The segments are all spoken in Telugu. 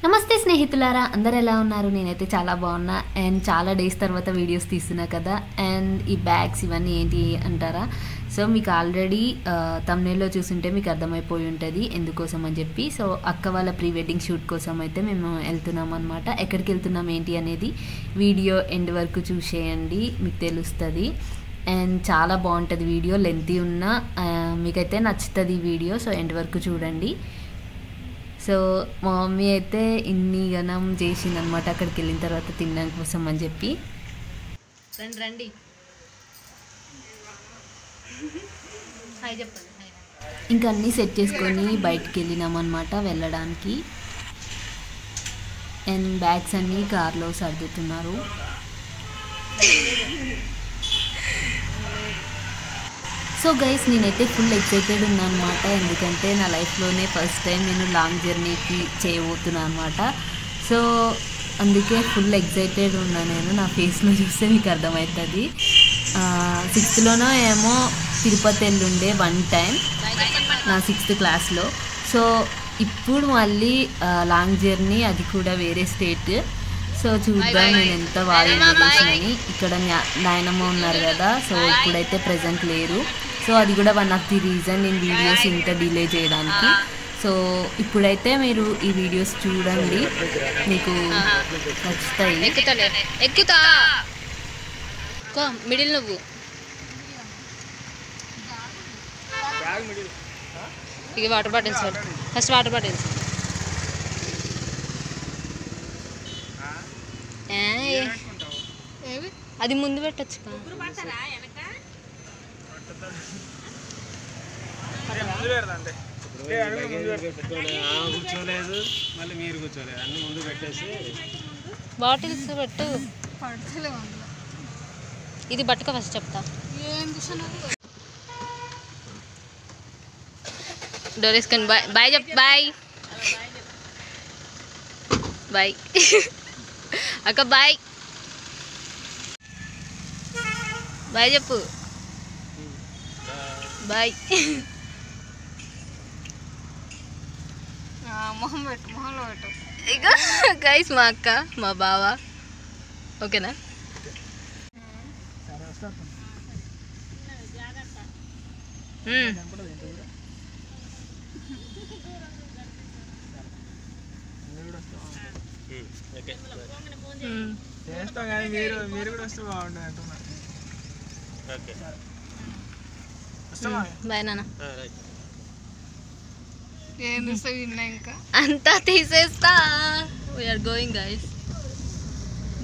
నమస్తే స్నేహితులారా, అందరు ఎలా ఉన్నారు? నేనైతే చాలా బాగున్నా. అండ్ చాలా డేస్ తర్వాత వీడియోస్ తీస్తున్నా కదా. అండ్ ఈ బ్యాగ్స్ ఇవన్నీ ఏంటి అంటారా? సో మీకు ఆల్రెడీ తమ్నేల్లో చూసుంటే మీకు అర్థమైపోయి ఉంటుంది ఎందుకోసం అని చెప్పి. సో అక్క వాళ్ళ ప్రీ వెడ్డింగ్ షూట్ కోసం అయితే మేము వెళ్తున్నాం అనమాట. ఎక్కడికి వెళ్తున్నాం ఏంటి అనేది వీడియో ఎండ్ వరకు చూసేయండి, మీకు తెలుస్తుంది. అండ్ చాలా బాగుంటుంది వీడియో, లెంతీ ఉన్న మీకైతే నచ్చుతుంది ఈ వీడియో. సో ఎండ్ వరకు చూడండి. సో మా మమ్మీ అయితే ఇన్ని గనం చేసిందనమాట అక్కడికి వెళ్ళిన తర్వాత తినడం కోసం అని చెప్పి. రండి రండి, హాయ్ చెప్పండి. ఇంకా అన్నీ సెట్ చేసుకొని బయటికి వెళ్ళినాం అనమాట వెళ్ళడానికి. అండ్ బ్యాగ్స్ అన్నీ కార్లో సర్దుతున్నారు. సో గైస్, నేనైతే ఫుల్ ఎక్సైటెడ్ ఉన్నాను అనమాట. ఎందుకంటే నా లైఫ్లోనే ఫస్ట్ టైం నేను లాంగ్ జర్నీకి చేయబోతున్నాను అనమాట. సో అందుకే ఫుల్ ఎక్సైటెడ్ ఉన్నాను నేను. నా ఫేస్లో చూస్తే మీకు అర్థమవుతుంది. 6th ఏమో తిరుపతి వెళ్ళుండే వన్ టైం నా 6th క్లాస్లో. సో ఇప్పుడు మళ్ళీ లాంగ్ జర్నీ, అది కూడా వేరే స్టేట్. సో చూద్దాం నేను ఎంత బాగా ఎంజాయ్ చేసినని. ఇక్కడ నాయనమ్మ ఉన్నారు కదా, సో ఇప్పుడైతే ప్రజెంట్ లేరు. సో అది కూడా వన్ ఆఫ్ ది రీజన్ నేను వీడియోస్ ఇంత డిలే చేయడానికి. సో ఇప్పుడైతే మీరు ఈ వీడియోస్ చూడండి, మీకు నచ్చుతాయి. ఎక్కుతా మిడిల్ నువ్వు ఇక water bottles first water bottles అది ముందు పెట్టచ్చు. కూర్చోలేదు, మళ్ళీ మీరు కూర్చోలేదు, అన్ని ముందు పెట్టేసి బాటిల్స్ పెట్టు. ఇది పట్టుక ఫస్ట్ చెప్తా. డోర్ వేసుకొని బాయ్ బాయ్ చెప్. బాయ్ బాయ్ అక్క, బాయ్ బాయ్ చెప్పు. బాయ్. మొహం పెట్టు, మొహంలో పెట్టు. ఇక గైస్ మా అక్క మా బావ, ఓకేనా? చేస్తాం కానీ మీరు కూడా వస్తే బాగుంటుంది అంటున్నా. బాయ్ నాన్న. ఇంకా అంతా తీసేస్తా. We are going guys.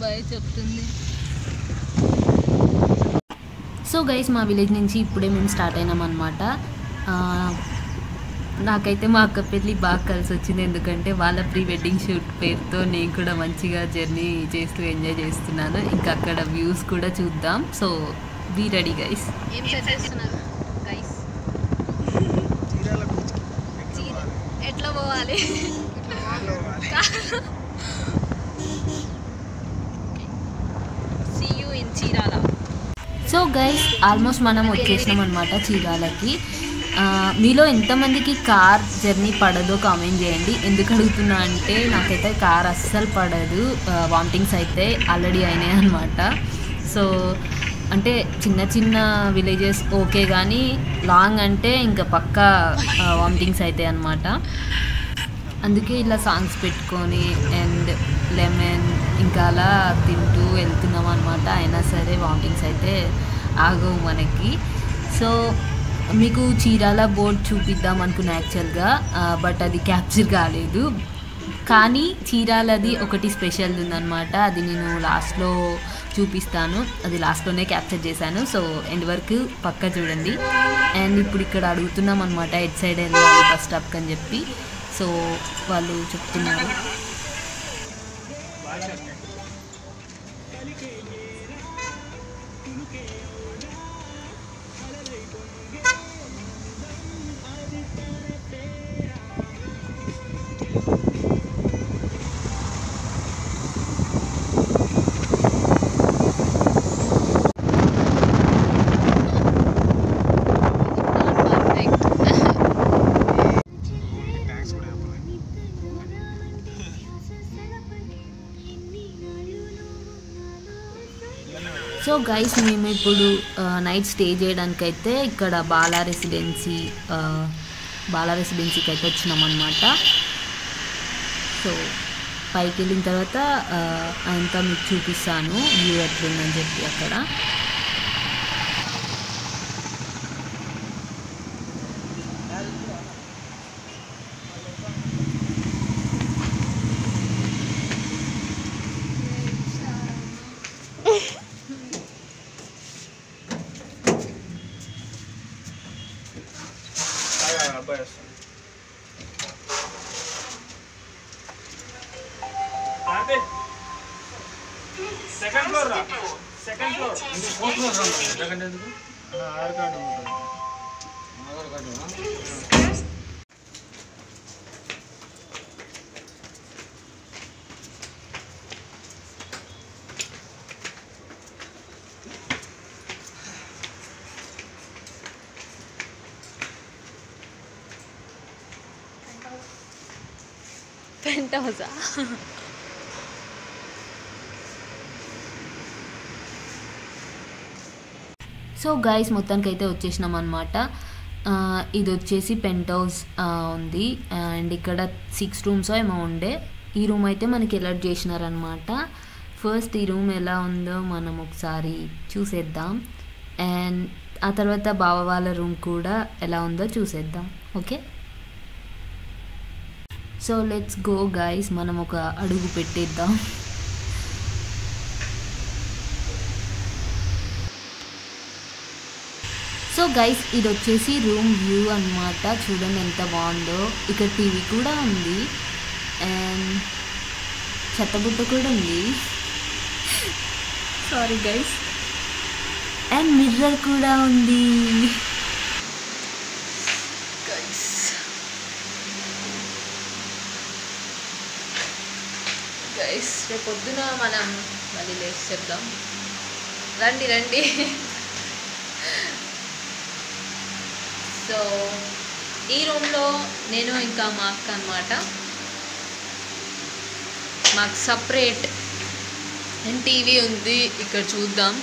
బాయ్ చెప్తుంది. సో గైస్, మా విలేజ్ నుంచి ఇప్పుడే మేము స్టార్ట్ అయినాం అనమాట. నాకైతే మా అక్క పెళ్ళి బాగా కలిసి వచ్చింది. ఎందుకంటే వాళ్ళ ప్రీ వెడ్డింగ్ షూట్ పేరుతో నేను కూడా మంచిగా జర్నీ చేస్తూ ఎంజాయ్ చేస్తున్నాను. ఇంకా అక్కడ వ్యూస్ కూడా చూద్దాం. So be ready guys. ఏం సెట్ చేస్తున్నారు గైస్? ఎట్లా పోవాలి? See you in Chirala. So guys, almost మనం వచ్చేసినాం అనమాట చీరాలకి. మీలో ఎంతమందికి కార్ జర్నీ పడదో కామెంట్ చేయండి. ఎందుకు అడుగుతున్నా అంటే నాకైతే కార్ అస్సలు పడదు. వామిటింగ్స్ అయితే ఆల్రెడీ అయినాయి అనమాట. సో అంటే చిన్న చిన్న విలేజెస్ ఓకే, కానీ లాంగ్ అంటే ఇంకా పక్కా వామిటింగ్స్ అవుతాయి అనమాట. అందుకే ఇలా సాంగ్స్ పెట్టుకొని అండ్ లెమన్ ఇంకా అలా తింటూ వెళ్తున్నాం అనమాట. అయినా సరే వామిటింగ్స్ అయితే ఆగవు మనకి. సో మీకు చీరాల బోర్డ్ చూపిద్దాం అనుకున్నా యాక్చువల్గా, బట్ అది క్యాప్చర్ కాలేదు. కానీ చీరాలది ఒకటి స్పెషల్ ఉందన్నమాట. అది నేను లాస్ట్లో చూపిస్తాను. అది లాస్ట్లోనే క్యాప్చర్ చేశాను. సో ఎండ్ వరకు పక్కా చూడండి. అండ్ ఇప్పుడు ఇక్కడ అడుగుతున్నాం అనమాట ఎట్ సైడ్ వెళ్ళాలి బస్ స్టాప్కి అని చెప్పి. సో వాళ్ళు చెప్తున్నారు. సో గైస్ మేము ఇప్పుడు నైట్ స్టే చేయడానికైతే ఇక్కడ బాలా రెసిడెన్సీకి అయితే వచ్చినాం అనమాట. సో పైకి వెళ్ళిన తర్వాత అంతా మీకు చూపిస్తాను వ్యూ ఎట్లుందని చెప్పి అక్కడ. Second floor fourth floor second ఎందుకు ఆధార్ కార్డు పెంట్ హౌసా? సో గైస్ మొత్తానికి అయితే వచ్చేసినాం అనమాట. ఇది వచ్చేసి పెంట్ హౌస్ ఉంది అండ్ ఇక్కడ 6 రూమ్స్ ఏమో ఉండే. ఈ రూమ్ అయితే మనకి అలాట్ చేసినారనమాట. ఫస్ట్ ఈ రూమ్ ఎలా ఉందో మనం ఒకసారి చూసేద్దాం అండ్ ఆ తర్వాత బావ వాళ్ళ రూమ్ కూడా ఎలా ఉందో చూసేద్దాం. Okay, so let's go guys, మనం ఒక అడుగు పెట్టేద్దాం. సో గైస్ ఇది వచ్చేసి రూమ్ వ్యూ అనమాట. చూడండి ఎంత బాగుందో. ఇక్కడ టీవీ కూడా ఉంది అండ్ చెత్తబుట్ట కూడా ఉంది. Sorry guys. అండ్ మిర్రర్ కూడా ఉంది. గైస్ రేపు పొద్దున మనం మళ్ళీ లేచి చెప్దాం. రండి రండి. సో ఈ రూమ్లో నేను ఇంకా మా అక్క అనమాట. మాకు సపరేట్ అండ్ టీవీ ఉంది. ఇక్కడ చూద్దాం.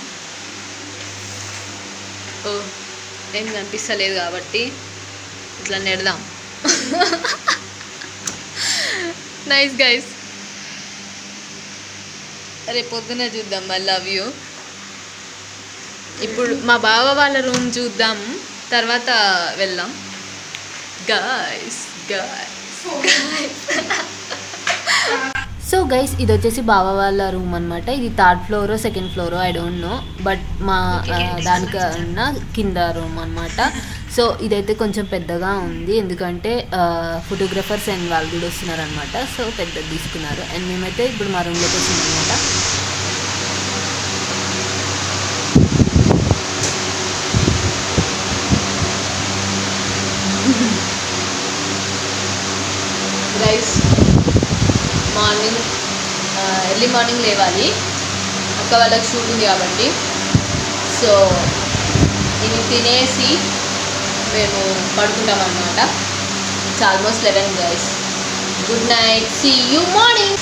ఓ ఏం కనిపిస్తలేదు కాబట్టి ఇట్లా నెడదాం. Nice guys. రేపు పొద్దున చూద్దాం మళ్ళీ వ్యూ. ఇప్పుడు మా బావ వాళ్ళ రూమ్ చూద్దాం, తర్వాత వెళ్దాం. గైస్ సో గైస్ ఇది వచ్చేసి బావ వాళ్ళ రూమ్ అనమాట. ఇది 3rd floor 2nd floor I don't know, but మా దానికన్నా కింద రూమ్ అనమాట. సో ఇదైతే కొంచెం పెద్దగా ఉంది ఎందుకంటే ఫోటోగ్రాఫర్స్ అండ్ వాళ్ళు కూడా వస్తున్నారు అనమాట. సో పెద్దది తీసుకున్నారు అండ్ మేమైతే ఇప్పుడు మా రూమ్లోకి వచ్చినాం అనమాట. గైస్ మార్నింగ్ ఎర్లీ మార్నింగ్ లేవాలి, అక్క వాళ్ళకి షూట్ ఉంది కాబట్టి. సో ఇది తినేసి మేము పడుకుంటాం అన్నమాట. It's almost 11 guys. Good night, see you morning.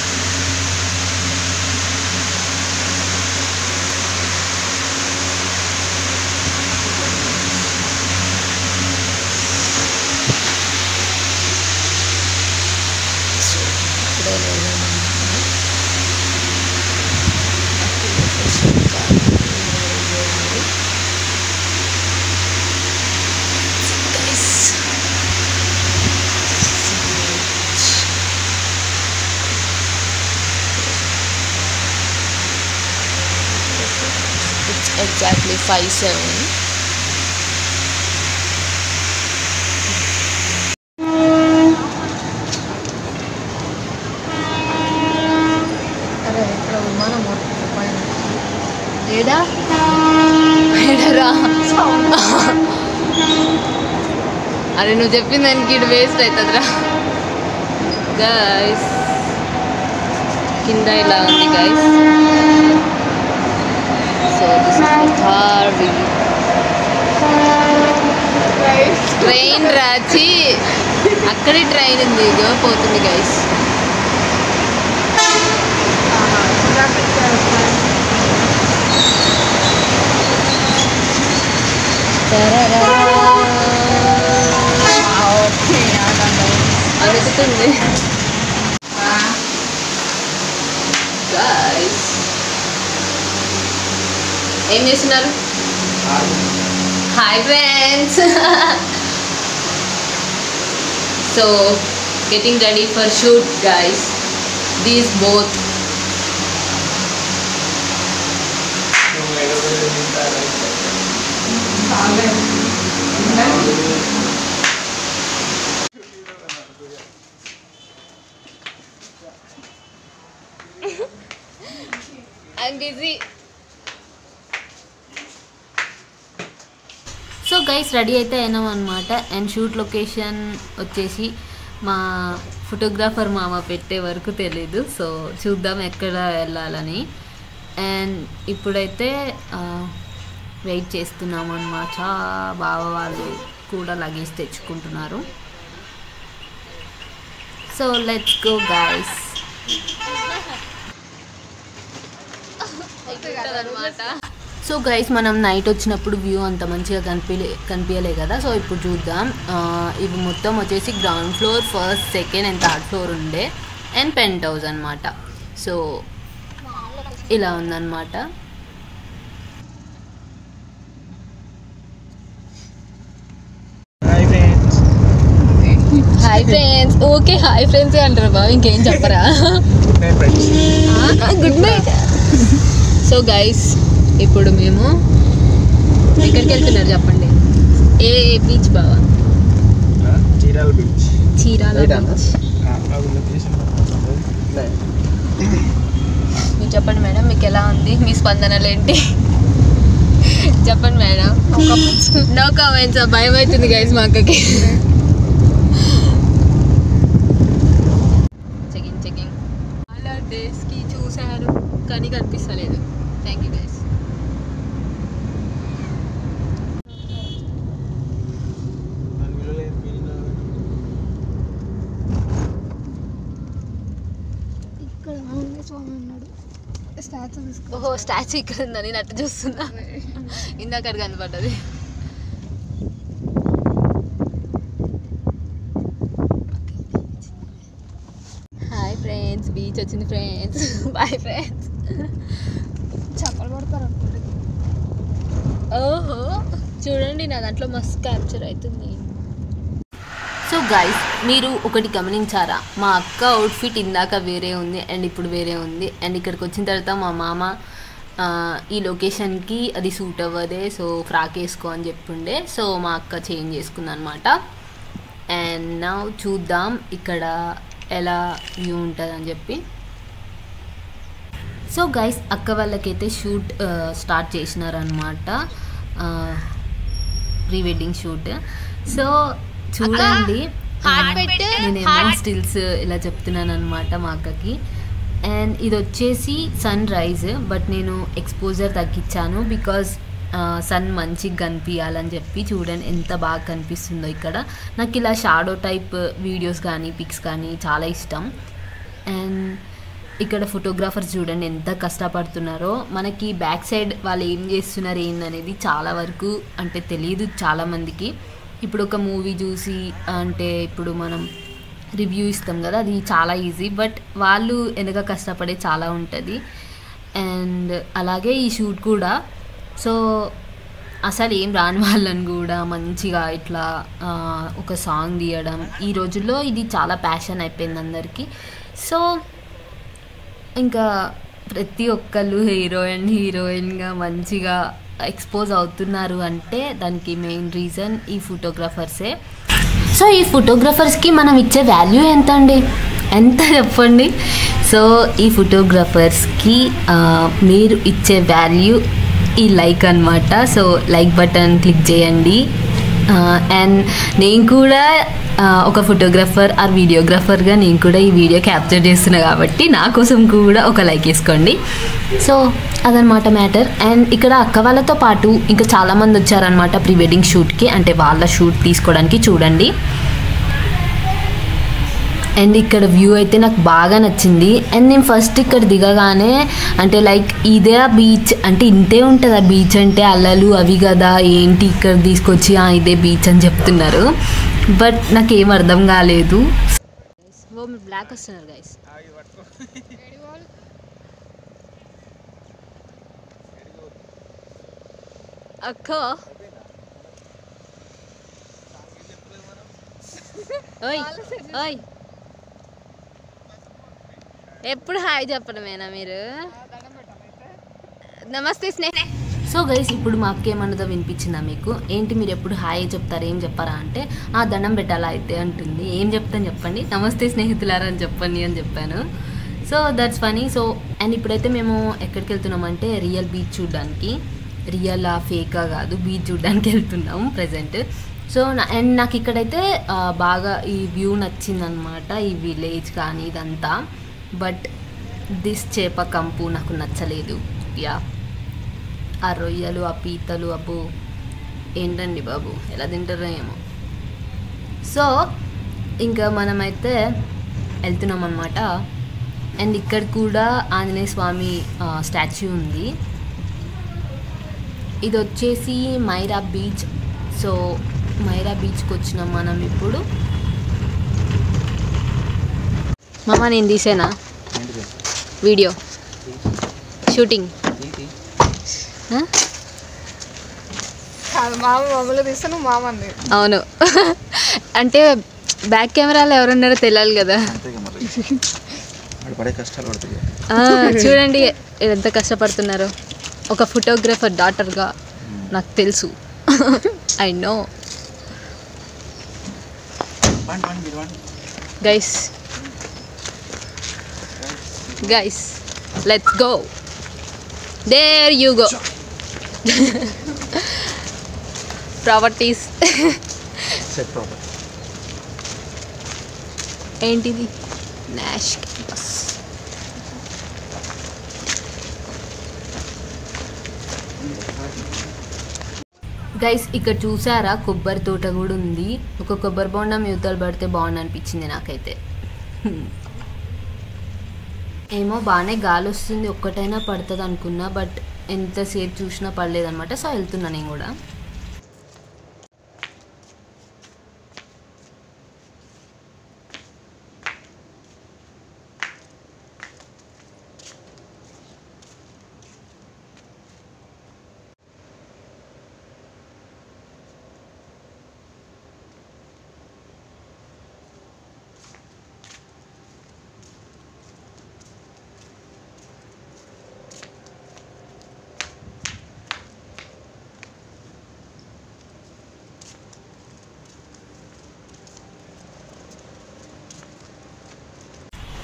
Exactly 5:07. అరే ఇక్కడ విమానం పైన ఏడా ఏడరా. అరే నువ్వు చెప్పిన దానికి ఇటు వేస్ట్ అవుతుందిరా. గైస్ కింద ఇలా ఉంది guys. So this is the car view. Train రాచి అక్కడే ట్రైన్ ఉంది, ఇదో పోతుంది గైస్. అడుగుతుంది ఏం చేస్తున్నారు? Hi friends. So getting ready for shoot guys. These both I'm busy. So guys ready అయితే అయినాం అనమాట. అండ్ షూట్ లొకేషన్ వచ్చేసి మా ఫోటోగ్రాఫర్ మామ పెట్టే వరకు తెలీదు. సో చూద్దాం ఎక్కడ వెళ్ళాలని. అండ్ ఇప్పుడైతే వెయిట్ చేస్తున్నాం అనమాట. బావ వాళ్ళు కూడా లగేజ్ తెచ్చుకుంటున్నారు. So let's go guys. So guys మనం నైట్ వచ్చినప్పుడు వ్యూ అంత మంచిగా కనిపించలే కదా. సో ఇప్పుడు చూద్దాం. ఇవి మొత్తం వచ్చేసి ground floor, first, second and third floor ఉండే అండ్ పెంట్ హౌస్ అనమాట. సో ఇలా ఉందన్నమాట. Hi friends. Okay hi friends అంటారు బాబు, ఇంకేం చెప్పరా? Good night. సో గైస్ ఇప్పుడు మేము ఎక్కడికి వెళ్తున్నారు చెప్పండి. ఏ బీచ్ బావా? చీరాల బీచ్. మీరు చెప్పండి మేడం, మీకు ఎలా ఉంది? మీ స్పందనలు ఏంటి చెప్పండి మేడం. No comments. భయం అవుతుంది గైస్ మా అక్కకి. చెకింగ్ చాలా డేస్కి చూశారు కానీ కనిపిస్తలేదు. Thank you guys. ఓహో స్టాచ్యూ ఇక్కడ ఉందా? నేను అట్లా చూస్తున్నా, ఇందాక అక్కడ కనపడ్డది. హాయ్ ఫ్రెండ్స్, బీచ్ వచ్చింది ఫ్రెండ్స్. Bye friends. చెప్పలు పడతారు. ఓహో చూడండి నా దాంట్లో మస్తు క్యాప్చర్ అవుతుంది. సో గైస్ మీరు ఒకటి గమనించారా? మా అక్క అవుట్ఫిట్ ఇందాక వేరే ఉంది అండ్ ఇప్పుడు వేరే ఉంది. అండ్ ఇక్కడికి వచ్చిన తర్వాత మా మామ ఈ లొకేషన్కి అది సూట్ అవ్వదే, సో ఫ్రాక్ వేసుకో అని చెప్పుండే. సో మా అక్క చేంజ్ చేసుకుంది అనమాట. అండ్ నా చూద్దాం ఇక్కడ ఎలా వ్యూ ఉంటుందని చెప్పి. సో గైస్ అక్క వాళ్ళకైతే షూట్ స్టార్ట్ చేసినారనమాట, ప్రీ వెడ్డింగ్ షూట్. సో చూడండి నేనేమో స్టిల్స్ ఇలా చెప్తున్నాను అనమాట మా అక్కకి. అండ్ ఇది వచ్చేసి సన్ రైజ్, బట్ నేను ఎక్స్పోజర్ తగ్గించాను బికాజ్ సన్ మంచిగా కనిపించాలని చెప్పి. చూడండి ఎంత బాగా కనిపిస్తుందో ఇక్కడ. నాకు ఇలా షాడో టైప్ వీడియోస్ కానీ పిక్స్ కానీ చాలా ఇష్టం. అండ్ ఇక్కడ ఫోటోగ్రాఫర్స్ చూడండి ఎంత కష్టపడుతున్నారో. మనకి బ్యాక్ సైడ్ వాళ్ళు ఏం చేస్తున్నారు ఏందనేది చాలా వరకు అంటే తెలియదు చాలామందికి. ఇప్పుడు ఒక మూవీ చూసి అంటే ఇప్పుడు మనం రివ్యూ ఇస్తాం కదా, అది చాలా ఈజీ, బట్ వాళ్ళు వెనక కష్టపడే చాలా ఉంటుంది. అండ్ అలాగే ఈ షూట్ కూడా. సో అసలు ఏం రాని వాళ్ళని కూడా మంచిగా ఇట్లా ఒక సాంగ్ తీయడం, ఈ రోజుల్లో ఇది చాలా ప్యాషన్ అయిపోయింది అందరికీ. సో ఇంకా ప్రతి ఒక్కళ్ళు హీరోయిన్గా మంచిగా ఎక్స్పోజ్ అవుతున్నారు అంటే దానికి మెయిన్ రీజన్ ఈ ఫోటోగ్రాఫర్సే. సో ఈ ఫోటోగ్రాఫర్స్కి మనం ఇచ్చే వాల్యూ ఎంత అండి? ఎంత చెప్పండి. సో ఈ ఫోటోగ్రాఫర్స్కి మీరు ఇచ్చే వాల్యూ ఈ లైక్ అనమాట. సో లైక్ బటన్ క్లిక్ చేయండి. అండ్ నేను కూడా ఒక ఫోటోగ్రాఫర్ ఆర్ వీడియోగ్రాఫర్గా నేను కూడా ఈ వీడియో క్యాప్చర్ చేస్తున్నా కాబట్టి నా కోసం కూడా ఒక లైక్ వేసుకోండి. సో అదనమాట మ్యాటర్. అండ్ ఇక్కడ అక్క వాళ్ళతో పాటు ఇంకా చాలామంది వచ్చారనమాట ప్రీ వెడ్డింగ్ షూట్కి, అంటే వాళ్ళ షూట్ తీసుకోవడానికి. చూడండి అండ్ ఇక్కడ వ్యూ అయితే నాకు బాగా నచ్చింది. అండ్ నేను ఫస్ట్ ఇక్కడ దిగగానే అంటే లైక్ ఇదే బీచ్ అంటే ఇంతే ఉంటుంది, ఆ బీచ్ అంటే అలలు అవి కదా, ఏంటి ఇక్కడ తీసుకొచ్చి ఇదే బీచ్ అని చెప్తున్నారు. బట్ నాకేం అర్థం కాలేదు. బ్లాక్ వస్తున్నారు గైస్. అక్క ఓయ్ ఓయ్ ఎప్పుడు హాయ్ చెప్పడమేనా మీరు? నమస్తే స్నేహ. సో గైస్ ఇప్పుడు మా అక్క ఏమన్నదో వినిపించిందా మీకు? ఏంటి మీరు ఎప్పుడు హాయ్ చెప్తారు, ఏం చెప్పారా అంటే దండం పెట్టాలా అయితే అంటుంది. ఏం చెప్తాను చెప్పండి, నమస్తే స్నేహితులారా అని చెప్పండి అని చెప్పాను. So that's funny. So and ఇప్పుడైతే మేము ఎక్కడికి వెళ్తున్నామంటే రియల్ బీచ్ చూడడానికి, రియల్ ఫేకా కాదు, బీచ్ చూడడానికి వెళ్తున్నాం ప్రజెంట్. సో అండ్ నాకు ఇక్కడైతే బాగా ఈ వ్యూ నచ్చిందనమాట, ఈ విలేజ్ కానీ ఇదంతా. బట్ దిస్ చేప కంపు నాకు నచ్చలేదు. యా, ఆ రొయ్యలు, ఆ పీతలు, అబ్బో ఏంటండి బాబు, ఎలా తింటారో ఏమో. సో ఇంకా మనమైతే వెళ్తున్నాం అనమాట. అండ్ ఇక్కడ కూడా ఆంజనేయ స్వామి స్టాచ్యూ ఉంది. ఇది వచ్చేసి మైరా బీచ్. సో మైరా బీచ్కి వచ్చినాం మనం ఇప్పుడు. మామ నేను తీసేనా వీడియో షూటింగ్? మామూలుగా తీస్తాను మామంది. అవును, అంటే బ్యాక్ కెమెరాలో ఎవరున్నారో తెలియాలి కదా. చూడండి ఎంత కష్టపడుతున్నారో ఒక ఫోటోగ్రఫర్ డాటర్గా. నాకు తెలుసు, I know. Guys let's go. There you go. Properties ఏంటిది? Nash campus. గైస్ ఇక్కడ చూసారా, కొబ్బరి తోట కూడా ఉంది. ఒక కొబ్బరి బొండం యువతలు పడితే బాగుండు అనిపించింది నాకైతే. ఏమో బాగానే గాలి వస్తుంది, ఒక్కటైనా పడుతుంది అనుకున్నా. బట్ ఎంతసేపు చూసినా పడలేదన్నమాట. సో వెళ్తున్నా నేను కూడా.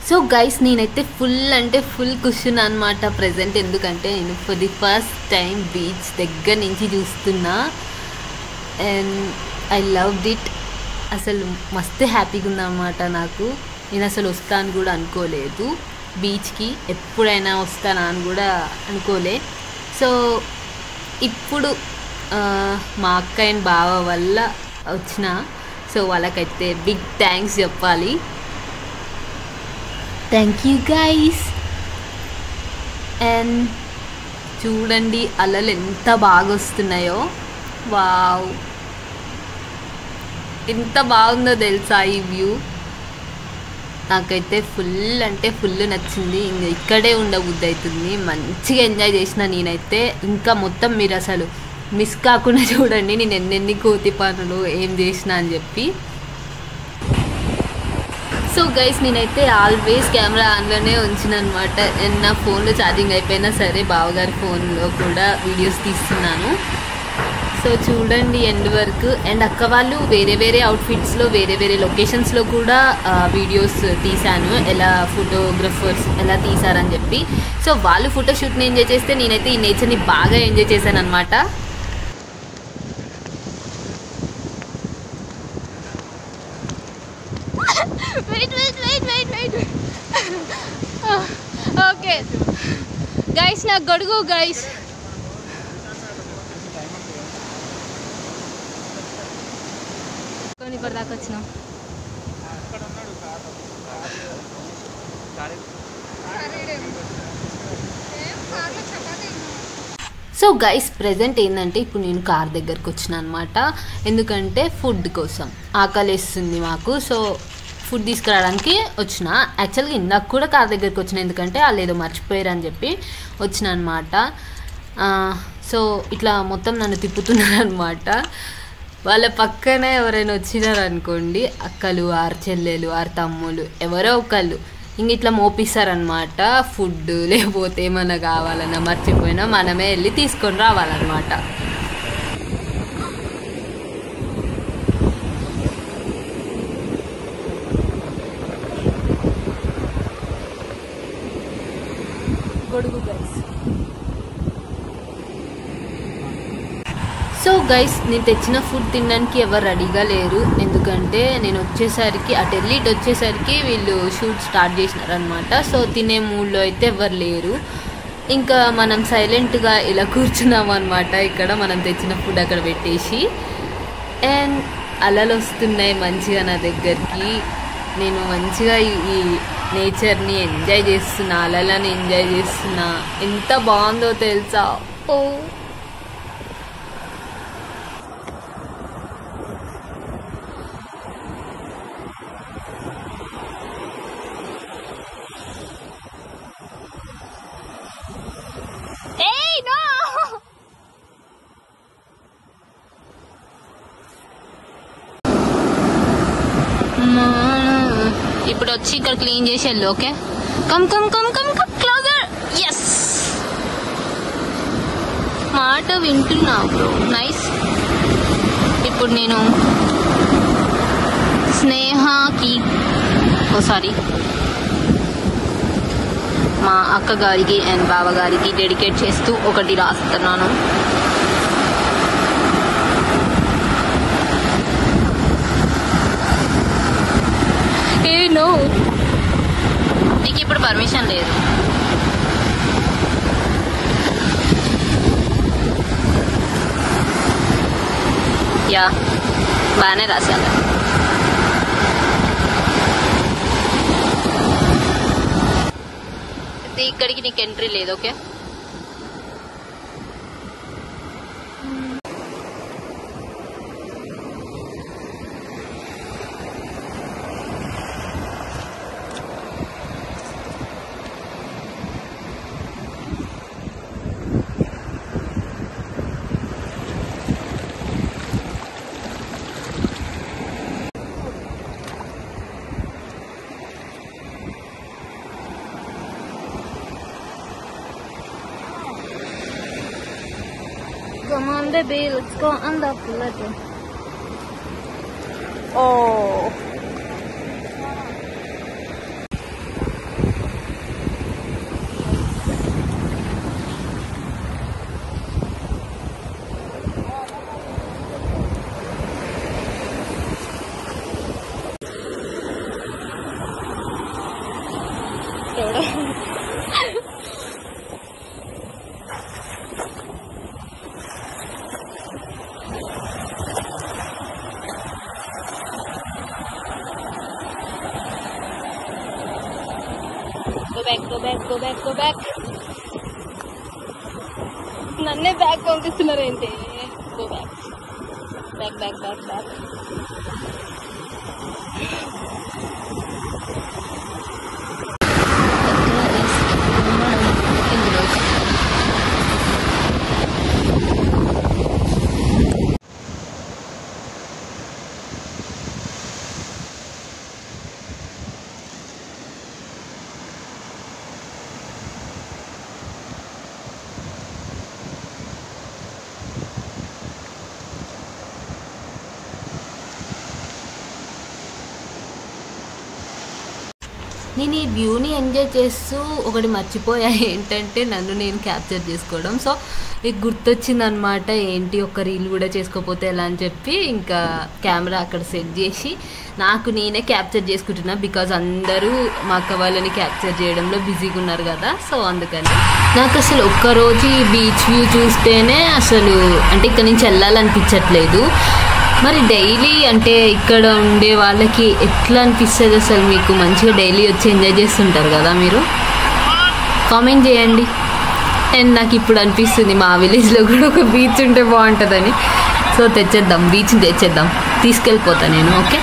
సో గైస్ నేనైతే ఫుల్ అంటే ఫుల్ కూర్చున్నా అనమాట ప్రజెంట్. ఎందుకంటే నేను for the first time beach దగ్గర నుంచి చూస్తున్నా. And I loved it. అసలు మస్తు హ్యాపీగా ఉందన్నమాట నాకు. నేను అసలు వస్తాను కూడా అనుకోలేదు బీచ్కి, ఎప్పుడైనా వస్తానా అని కూడా అనుకోలే. సో ఇప్పుడు మా అక్క అండ్ బావ వల్ల వచ్చిన. సో వాళ్ళకైతే బిగ్ థ్యాంక్స్ చెప్పాలి. Thank you guys. అండ్ చూడండి అలలు ఎంత బాగా వస్తున్నాయో. వావ్, ఎంత బాగుందో తెలుసా ఈ వ్యూ. నాకైతే ఫుల్ అంటే ఫుల్ నచ్చింది. ఇంకా ఇక్కడే ఉండబుద్ధి అవుతుంది. మంచిగా ఎంజాయ్ చేసిన నేనైతే. ఇంకా మొత్తం మీరు అసలు మిస్ కాకుండా చూడండి నేను ఎన్నెన్ని కోతి పనులు ఏం చేసిన అని చెప్పి. సో గైస్ నేనైతే ఆల్వేస్ కెమెరా ఆన్లోనే ఉంచిన అనమాట. నా ఫోన్లో ఛార్జింగ్ అయిపోయినా సరే బావగారి ఫోన్లో కూడా వీడియోస్ తీస్తున్నాను. సో చూడండి ఎండ్ వరకు. అండ్ అక్క వాళ్ళు వేరే వేరే అవుట్ఫిట్స్లో వేరే వేరే లొకేషన్స్లో కూడా వీడియోస్ తీశాను, ఎలా ఫోటోగ్రఫర్స్ ఎలా తీశారని చెప్పి. సో వాళ్ళు ఫోటోషూట్ని ఎంజాయ్ చేస్తే నేనైతే ఈ నేచర్ని బాగా ఎంజాయ్ చేశాను అనమాట. ఓకే గైస్, నాకు గొడుగు గైస్. ఇప్పటిదాకా వచ్చినాం. సో గైస్ ప్రెజెంట్ ఏంటంటే ఇప్పుడు నేను కార్ దగ్గరకు వచ్చిన అనమాట. ఎందుకంటే ఫుడ్ కోసం ఆకలిస్తుంది మాకు. సో ఫుడ్ తీసుకురావడానికి వచ్చిన. యాక్చువల్గా ఇందాక కూడా కార్ దగ్గరికి వచ్చిన, ఎందుకంటే వాళ్ళు ఏదో మర్చిపోయారు అని చెప్పి వచ్చిన అనమాట. సో ఇట్లా మొత్తం నన్ను తిప్పుతున్నారు అనమాట. వాళ్ళ పక్కన ఎవరైనా వచ్చినారనుకోండి, అక్కలు ఆరు చెల్లెలు ఆరు తమ్ముళ్ళు ఎవరో ఒకళ్ళు ఇంక ఇట్లా మోపిస్తారనమాట. ఫుడ్ లేకపోతే ఏమన్నా కావాలన్నా మర్చిపోయినా మనమే వెళ్ళి తీసుకొని రావాలన్నమాట. సో గైస్ నేను తెచ్చిన ఫుడ్ తినడానికి ఎవరు రెడీగా లేరు. ఎందుకంటే నేను వచ్చేసరికి అటు వెళ్ళి ఇటు వచ్చేసరికి వీళ్ళు షూట్ స్టార్ట్ చేసినారనమాట. సో తినే మూడ్లో అయితే ఎవరు లేరు. ఇంకా మనం సైలెంట్గా ఇలా కూర్చున్నాం అనమాట. ఇక్కడ మనం తెచ్చిన ఫుడ్ అక్కడ పెట్టేసి. అండ్ అలలు వస్తున్నాయి మంచిగా నా దగ్గరికి. నేను మంచిగా ఈ నేచర్ని ఎంజాయ్ చేస్తున్నా, అలలని ఎంజాయ్ చేస్తున్నా. ఎంత బాగుందో తెలుసా. ఓ ఇప్పుడు వచ్చి ఇక్కడ క్లీన్ చేసి వెళ్ళు. Okay, come come come come come closer. Yes, మాట వింటున్నా బ్రో, నైస్. ఇప్పుడు నేను స్నేహకి మా అక్కగారికి అండ్ బావగారికి డెడికేట్ చేస్తూ ఒకటి రాస్తున్నాను. నీకు ఇప్పుడు పర్మిషన్ లేదు. యా, బాగానే రాశాను. ఇక్కడికి నీకు ఎంట్రీ లేదు. Okay, come on baby, let's go on the flood. Oh, go back. నన్నే బ్యాక్ పంపిస్తున్నారు ఏంటి? Go back. నేను ఈ వ్యూని ఎంజాయ్ చేస్తూ ఒకటి మర్చిపోయా, ఏంటంటే నన్ను నేను క్యాప్చర్ చేసుకోవడం. సో ఇది గుర్తొచ్చింది అనమాట, ఏంటి ఒక రీల్ కూడా చేసుకోకపోతే ఎలా అని చెప్పి ఇంకా కెమెరా అక్కడ సెట్ చేసి నాకు నేనే క్యాప్చర్ చేసుకుంటున్నా. బికాజ్ అందరూ మా అక్క వాళ్ళని క్యాప్చర్ చేయడంలో బిజీగా ఉన్నారు కదా. సో అందుకని నాకు అసలు ఒక్కరోజు ఈ బీచ్ వ్యూ చూస్తేనే అసలు అంటే ఇక్కడ నుంచి వెళ్ళాలనిపించట్లేదు. మరి డైలీ అంటే ఇక్కడ ఉండే వాళ్ళకి ఎట్లా అనిపిస్తుంది అసలు? మీకు మంచిగా డైలీ వచ్చి ఎంజాయ్ చేస్తుంటారు కదా మీరు? కామెంట్ చేయండి. అండ్ నాకు ఇప్పుడు అనిపిస్తుంది మా విలేజ్లో కూడా ఒక బీచ్ ఉంటే బాగుంటుందని. సో తెచ్చేద్దాం, బీచ్ని తెచ్చేద్దాం, తీసుకెళ్ళిపోతా నేను. ఓకే,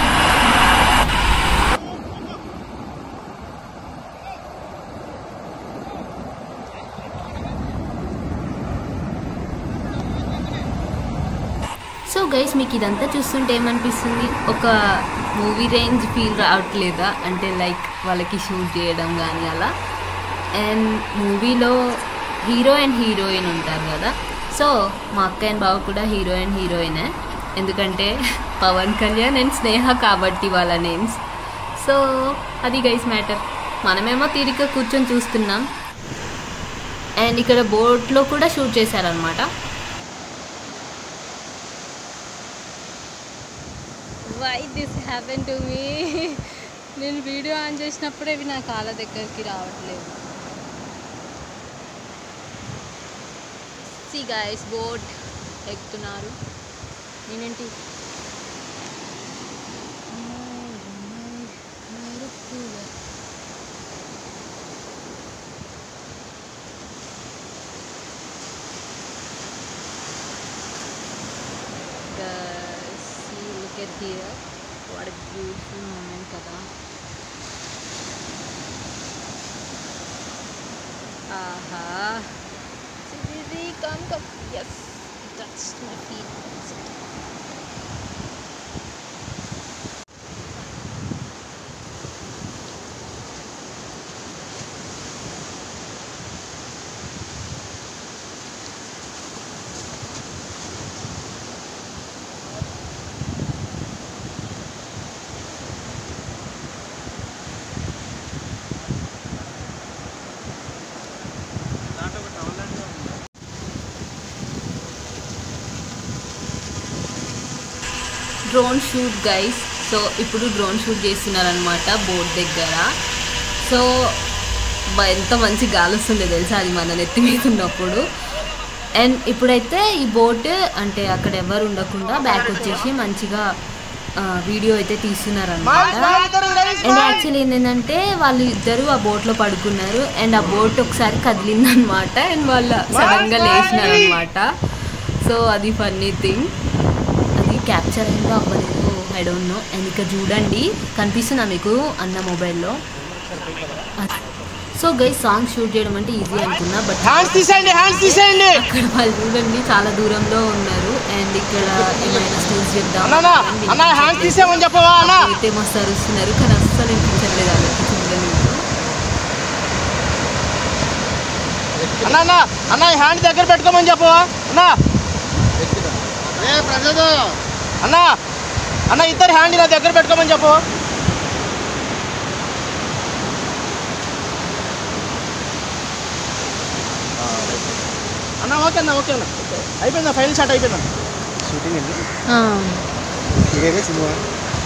సో గైస్ మీకు ఇదంతా చూస్తుంటే ఏమనిపిస్తుంది? ఒక మూవీ రేంజ్ ఫీల్ రావట్లేదా? అంటే లైక్ వాళ్ళకి షూట్ చేయడం కానీ అలా. అండ్ మూవీలో హీరో అండ్ హీరోయిన్ ఉంటారు కదా. సో మా అక్క అండ్ బావ కూడా హీరో అండ్ హీరోయినే, ఎందుకంటే పవన్ కళ్యాణ్ అండ్ స్నేహ కాబట్టి వాళ్ళ నేమ్స్. సో అది గైస్ మ్యాటర్. మనమేమో తీరిక కూర్చొని చూస్తున్నాం. అండ్ ఇక్కడ బోట్లో కూడా షూట్ చేశారనమాట. Why this happen to me? నేను వీడియో ఆన్ చేసినప్పుడే ఇవి నా కాళ్ళ దగ్గరికి రావట్లేదు. సి గైస్, బోట్ ఎక్కుతున్నారు. నేనేంటి look at here, what a beautiful moment kada. Aha, see, come, yes, it touched my feet. Drone shoot guys. So ఇప్పుడు డ్రోన్ షూట్ చేస్తున్నారనమాట బోట్ దగ్గర. సో ఎంత మంచి గాలి వస్తుండే తెలుసా అది మన నెత్తి మీద ఉన్నప్పుడు. అండ్ ఇప్పుడైతే ఈ బోట్ అంటే అక్కడ ఎవరు ఉండకుండా బ్యాక్ వచ్చేసి మంచిగా వీడియో అయితే తీస్తున్నారనమాట. అండ్ యాక్చువల్లీ ఏంటంటే వాళ్ళు ఇద్దరు ఆ బోట్లో పడుకున్నారు. అండ్ ఆ బోట్ ఒకసారి కదిలిందనమాట. అండ్ వాళ్ళు సడన్గా లేచినారనమాట. సో అది ఫన్నీ థింగ్. క్యాప్చర్ అయిందో అవ్వలేదు, ఐ డోంట్ నో. అండ్ ఇక్కడ చూడండి, కనిపిస్తుందా మీకు అన్న మొబైల్లో? సో గైస్, సాంగ్ షూట్ చేయడం అంటే ఈజీ అనుకున్నా, బట్ అక్కడ వాళ్ళు చూడండి చాలా దూరంలో ఉన్నారు. అండ్ ఇక్కడ ఏమైనా స్టూల్స్ చేద్దాం అయితే మస్తు అరుస్తున్నారు, కానీ అస్సలు వినిపించట్లేదు వాళ్ళకి చూడండి. అన్న హ్యాండ్ దగ్గర పెట్టుకోమని చెప్పవా అన్నా? అన్నా అన్న ఇద్దరు హ్యాండ్ నా దగ్గర పెట్టుకోమని చెప్పు. అన్న ఓకే అన్న, ఓకే అన్న, అయిపోయిందా? ఫైనల్ షాట్ అయిపోయిందా? షూటింగ్ అండి,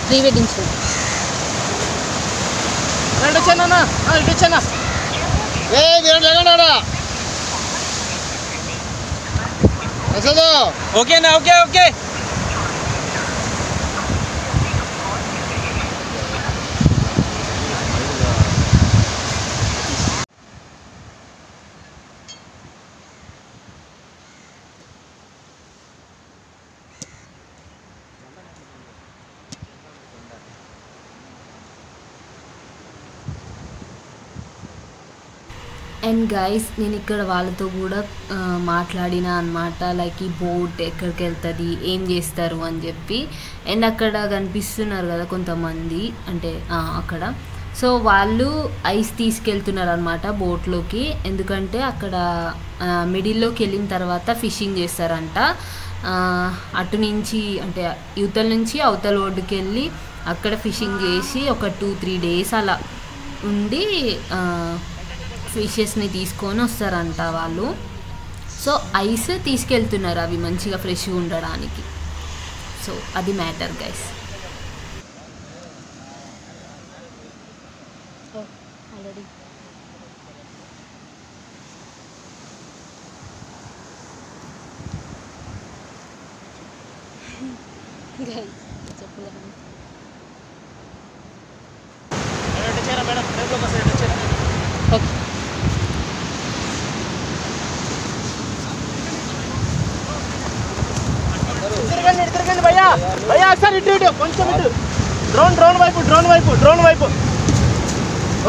ప్రీ వెడ్డింగ్ షూట్. ఇటు వచ్చాను అన్న, ఇటు వచ్చానా? ఓకేనా? Okay okay. అండ్ గైస్, నేను ఇక్కడ వాళ్ళతో కూడా మాట్లాడినా అనమాట, లైక్ ఈ బోట్ ఎక్కడికి వెళ్తుంది, ఏం చేస్తారు అని చెప్పి. అండ్ అక్కడ కనిపిస్తున్నారు కదా కొంతమంది, అంటే అక్కడ. సో వాళ్ళు ఐస్ తీసుకెళ్తున్నారు అనమాట బోట్లోకి, ఎందుకంటే అక్కడ మిడిల్లోకి వెళ్ళిన తర్వాత ఫిషింగ్ చేస్తారంట. అటు నుంచి అంటే యువతల నుంచి అవతల ఒడ్డుకి వెళ్ళి అక్కడ ఫిషింగ్ చేసి ఒక 2-3 డేస్ అలా ఉండి ఫిషెస్ని తీసుకొని వస్తారంట వాళ్ళు. సో ఐస్ తీసుకెళ్తున్నారు అవి మంచిగా ఫ్రెష్గా ఉండడానికి. సో అది మ్యాటర్ గైస్. ఆల్రెడీ చెప్పులు మేడం టైంలోకి వస్తాయి. ఓకే తిరగండి భయ్యా ఒకసారి ఇటు కొంచెం ఇటు డ్రోన్ వైపు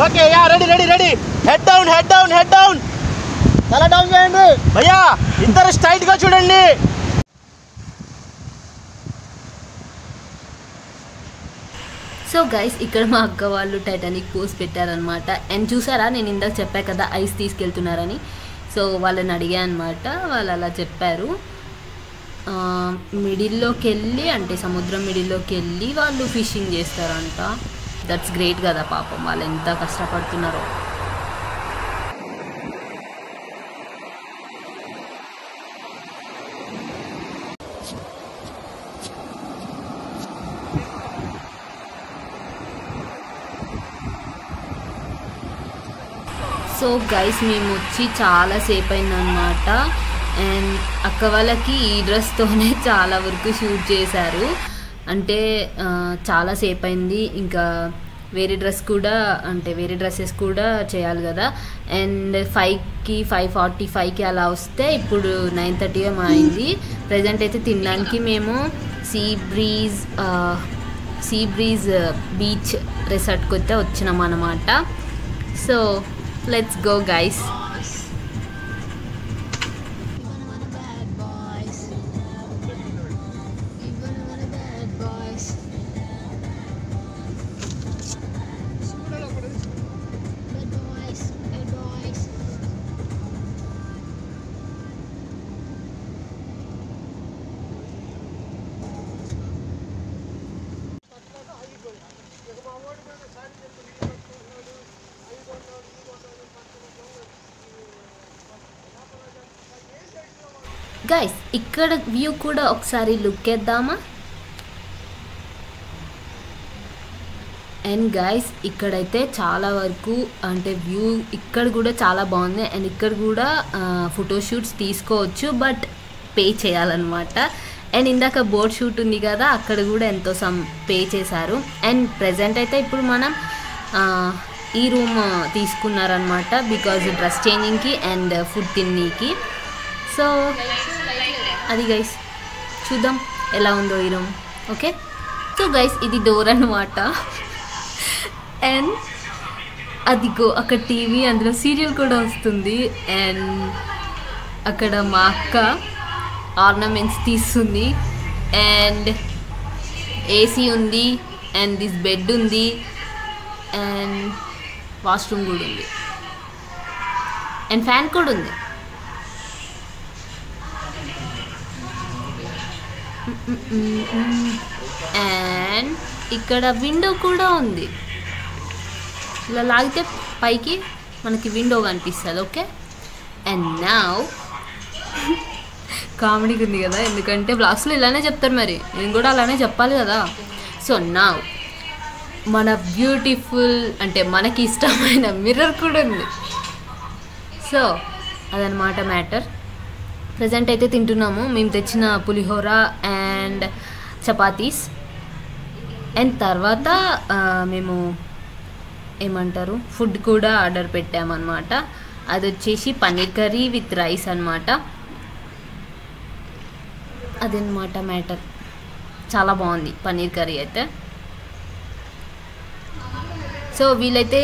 okay yeah ready head down తల డౌన్ చేయండి భయ్యా ఇద్దరు స్ట్రైట్ గా చూడండి. సో గైస్ ఇక్కడ మా అక్క వాళ్ళు టైటానిక్ పోస్ట్ పెట్టారనమాట. అండ్ చూసారా నేను ఇందాక చెప్పా కదా ఐస్ తీసుకెళ్తున్నారని. సో వాళ్ళని అడిగా అనమాట, వాళ్ళు అలా చెప్పారు. మిడిల్లోకి వెళ్ళి అంటే సముద్రం మిడిల్లోకి వెళ్ళి వాళ్ళు ఫిషింగ్ చేస్తారంట. దట్స్ గ్రేట్ కదా పాపం, వాళ్ళు ఎంత కష్టపడుతున్నారో. సో గైస్ మేము వచ్చి చాలాసేపు అయిందనమాట. అండ్ అక్క వాళ్ళకి ఈ డ్రెస్తోనే చాలా వరకు షూట్ చేశారు. అంటే చాలాసేపు అయింది, ఇంకా వేరే డ్రెస్సెస్ కూడా చేయాలి కదా. అండ్ 5:45కి అలా వస్తే ఇప్పుడు 9:30 అయింది. ప్రజెంట్ అయితే తినడానికి మేము సీ బ్రీజ్ బీచ్ రిసార్ట్కి అయితే వచ్చినాం అన్నమాట. So let's go guys. Guys ఇక్కడ వ్యూ కూడా ఒకసారి లుక్ వేద్దామా? అండ్ గైస్ ఇక్కడైతే చాలా వరకు అంటే వ్యూ ఇక్కడ కూడా చాలా బాగుంది. అండ్ ఇక్కడ కూడా ఫోటోషూట్స్ తీసుకోవచ్చు, బట్ పే చేయాలన్నమాట. అండ్ ఇందాక బోట్ షూట్ ఉంది కదా, అక్కడ కూడా ఎంతో పే చేశారు. అండ్ ప్రజెంట్ అయితే ఇప్పుడు మనం ఈ రూమ్ తీసుకున్నారనమాట, బికాజ్ డ్రెస్ చేంజింగ్కి అండ్ ఫుడ్ తిన్నీకి. సో అది గైస్ చూద్దాం ఎలా ఉందో ఈ రూమ్. ఓకే సో గైస్ ఇది డోర్ అన్నమాట. అండ్ అదిగో అక్కడ టీవీ, అందులో సీరియల్ కూడా వస్తుంది. అండ్ అక్కడ మా అక్క ఆర్నమెంట్స్ తీస్తుంది. అండ్ ఏసీ ఉంది, అండ్ దిస్ బెడ్ ఉంది, అండ్ వాష్రూమ్ కూడా ఉంది, అండ్ ఫ్యాన్ కూడా ఉంది. అండ్ ఇక్కడ విండో కూడా ఉంది. ఇలా లాగితే పైకి మనకి విండో కనిపిస్తుంది. ఓకే అండ్ నౌ కామెడీగా ఉంది కదా, ఎందుకంటే బ్లాగ్స్లో ఇలానే చెప్తారు, మరి నేను కూడా అలానే చెప్పాలి కదా. సో నౌ మన బ్యూటిఫుల్ అంటే మనకి ఇష్టమైన మిర్రర్ కూడా ఉంది. సో అదనమాట మ్యాటర్. ప్రజెంట్ అయితే తింటున్నాము మేము తెచ్చిన పులిహోర అండ్ చపాతీస్. అండ్ తర్వాత మేము ఏమంటారు ఫుడ్ కూడా ఆర్డర్ పెట్టామన్నమాట. అది వచ్చేసి పన్నీర్ కర్రీ విత్ రైస్ అనమాట. అదనమాట మ్యాటర్. చాలా బాగుంది పన్నీర్ కర్రీ అయితే. సో వీళ్ళైతే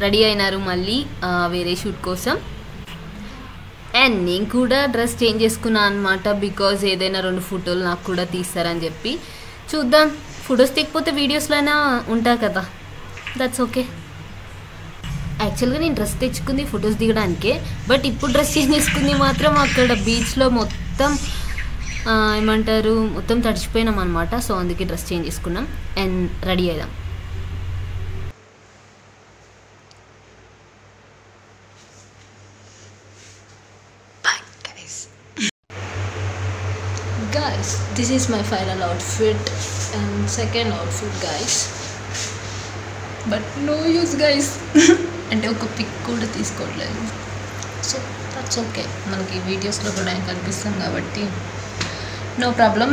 రెడీ అయినారు మళ్ళీ వేరే షూట్ కోసం. అండ్ నేను కూడా డ్రెస్ చేంజ్ చేసుకున్నాను అనమాట, బికాజ్ ఏదైనా 2 ఫోటోలు నాకు కూడా తీస్తారని చెప్పి. చూద్దాం, ఫొటోస్ తీయకపోతే వీడియోస్లోనే ఉంటాయి కదా, దట్స్ ఓకే. యాక్చువల్గా నేను డ్రెస్ తెచ్చుకుంది ఫొటోస్ దిగడానికే, బట్ ఇప్పుడు డ్రెస్ చేంజ్ చేసుకుంది మాత్రం అక్కడ బీచ్లో మొత్తం ఏమంటారు మొత్తం తడిచిపోయినాం అనమాట. సో అందుకే డ్రెస్ చేంజ్ చేసుకున్నాం అండ్ రెడీ అయ్యాం. Guys, this is my final outfit and second outfit guys, but no use guys. అంటే ఒక పిక్ కూడా తీసుకోవట్లేదు. సో దట్స్ ఓకే, మనకి వీడియోస్లో కూడా కనిపిస్తాం కాబట్టి no problem.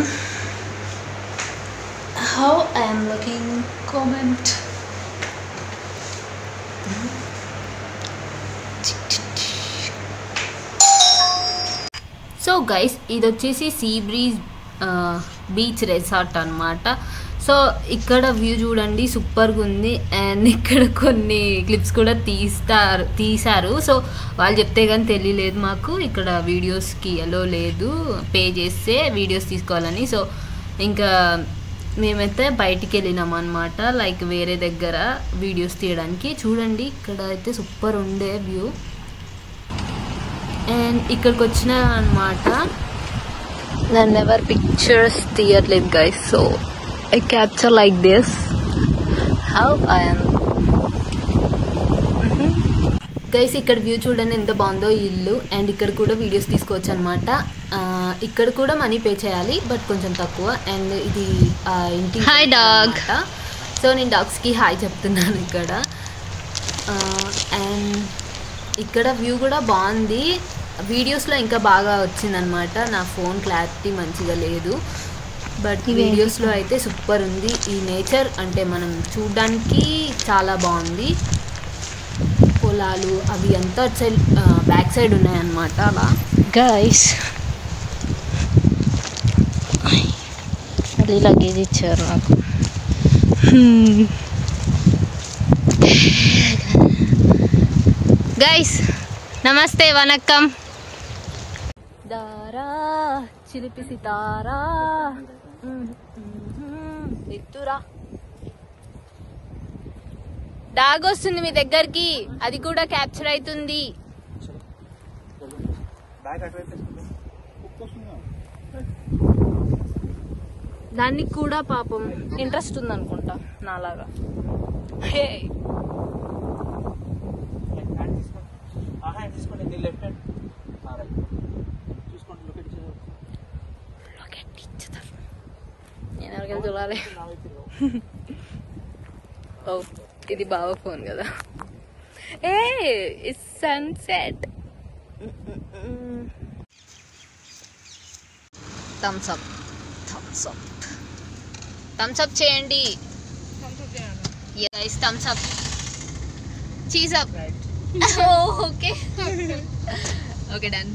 how I am looking, comment. So guys ఇది వచ్చేసి సీ బ్రీజ్ బీచ్ రిసార్ట్ అనమాట. సో ఇక్కడ వ్యూ చూడండి సూపర్గా ఉంది. అండ్ ఇక్కడ కొన్ని క్లిప్స్ కూడా తీశారు. సో వాళ్ళు చెప్తే కానీ తెలియలేదు మాకు ఇక్కడ వీడియోస్కి ఎలో లేదు, పే చేస్తే వీడియోస్ తీసుకోవాలని. సో ఇంకా మేమైతే బయటికి వెళ్ళినాం అనమాట, లైక్ వేరే దగ్గర వీడియోస్ తీయడానికి. చూడండి ఇక్కడ అయితే సూపర్ ఉండే వ్యూ. అండ్ ఇక్కడికి వచ్చిన అనమాట. నన్ను ఎవరు పిక్చర్స్ తీయట్లేదు guys, so I capture like this how I am. Guys ఇక్కడ వ్యూ చూడండి ఎంత బాగుందో ఇల్లు. అండ్ ఇక్కడ కూడా వీడియోస్ తీసుకోవచ్చు అనమాట. ఇక్కడ కూడా మనీ పే చేయాలి, బట్ కొంచెం తక్కువ. అండ్ ఇది ఇంటి హాయ్ డాగ్. సో నేను డాగ్స్కి హాయ్ చెప్తున్నాను ఇక్కడ. అండ్ ఇక్కడ వ్యూ కూడా బాగుంది. వీడియోస్లో ఇంకా బాగా వచ్చిందనమాట. నా ఫోన్ క్లారిటీ మంచిగా లేదు, బట్ వీడియోస్లో అయితే సూపర్ ఉంది. ఈ నేచర్ అంటే మనం చూడడానికి చాలా బాగుంది. పొలాలు అవి అంతా అటు సైడ్ బ్యాక్ సైడ్ ఉన్నాయన్నమాట. అలా గైస్ మళ్ళీ లగేజ్ ఇచ్చారు నాకు. గైస్ నమస్తే వనక్కం. దారా చిలిపి సితారా ఎత్తురా. డాగ్ వస్తుంది మీ దగ్గరికి, అది కూడా క్యాప్చర్ అవుతుంది. దానికి కూడా పాపం ఇంట్రెస్ట్ ఉందనుకుంటా నాలాగా. హే నేను ఎవరికైనా చూడాలి. ఓ ఇది బాగా ఫోన్ కదా. ఏ it's sunset. Thumbs up thumbs up thumbs up చేయండి guys. Thumbs up cheese up. Okay okay done.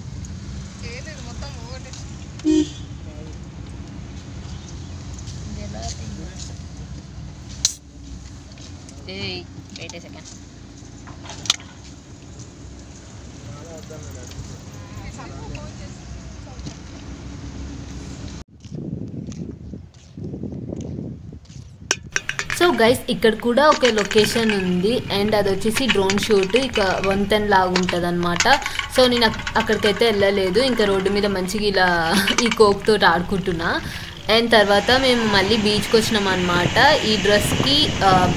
Hey, wait a second. So guys ఇక్కడ కూడా ఒక లొకేషన్ ఉంది. అండ్ అది వచ్చేసి డ్రోన్ షూట్. ఇక వంతెన లాగా ఉంటుంది అనమాట. సో నేను అక్కడికైతే వెళ్ళలేదు. ఇంకా రోడ్డు మీద మంచిగా ఇలా ఈ కోక్ తోటి ఆడుకుంటున్నా. అండ్ తర్వాత మేము మళ్ళీ బీచ్కి వచ్చినాం అనమాట. ఈ డ్రెస్కి